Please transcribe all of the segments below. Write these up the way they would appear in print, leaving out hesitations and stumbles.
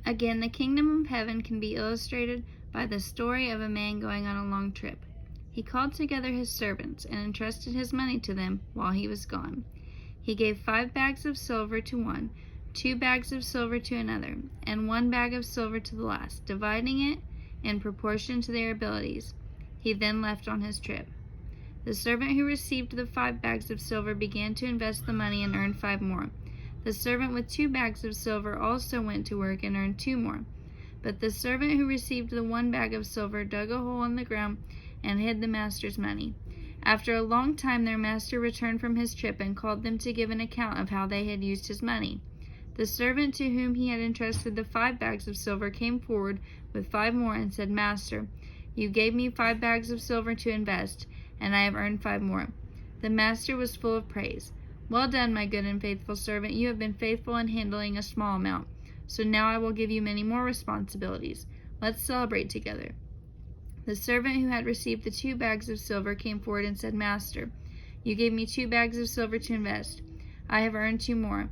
Again, the kingdom of heaven can be illustrated by the story of a man going on a long trip. He called together his servants and entrusted his money to them while he was gone. He gave 5 bags of silver to one, 2 bags of silver to another, and 1 bag of silver to the last, dividing it in proportion to their abilities. He then left on his trip. The servant who received the 5 bags of silver began to invest the money and earned 5 more. The servant with 2 bags of silver also went to work and earned 2 more. But the servant who received the 1 bag of silver dug a hole in the ground and hid the master's money. After a long time their master returned from his trip and called them to give an account of how they had used his money. The servant to whom he had entrusted the 5 bags of silver came forward with 5 more and said, "Master, you gave me 5 bags of silver to invest, and I have earned 5 more." The master was full of praise. "Well done, my good and faithful servant. You have been faithful in handling a small amount. So now I will give you many more responsibilities. Let's celebrate together." The servant who had received the 2 bags of silver came forward and said, "Master, you gave me 2 bags of silver to invest. I have earned 2 more."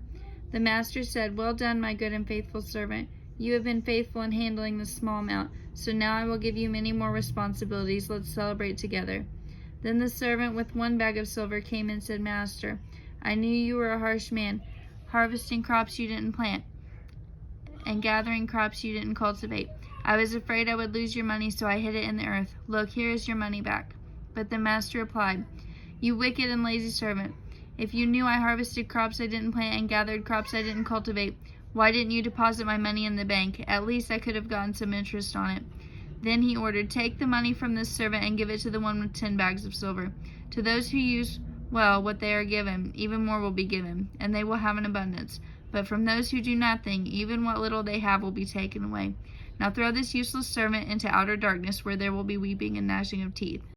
The master said, "Well done, my good and faithful servant. You have been faithful in handling this small amount. So now I will give you many more responsibilities. Let's celebrate together." Then the servant with 1 bag of silver came and said, "Master, I knew you were a harsh man, harvesting crops you didn't plant and gathering crops you didn't cultivate. I was afraid I would lose your money, so I hid it in the earth. Look, here is your money back." But the master replied, "You wicked and lazy servant. If you knew I harvested crops I didn't plant and gathered crops I didn't cultivate, why didn't you deposit my money in the bank? At least I could have gotten some interest on it." Then he ordered, "Take the money from this servant and give it to the one with 10 bags of silver. To those who use well what they are given, even more will be given, and they will have an abundance. But from those who do nothing, even what little they have will be taken away. Now throw this useless servant into outer darkness, where there will be weeping and gnashing of teeth."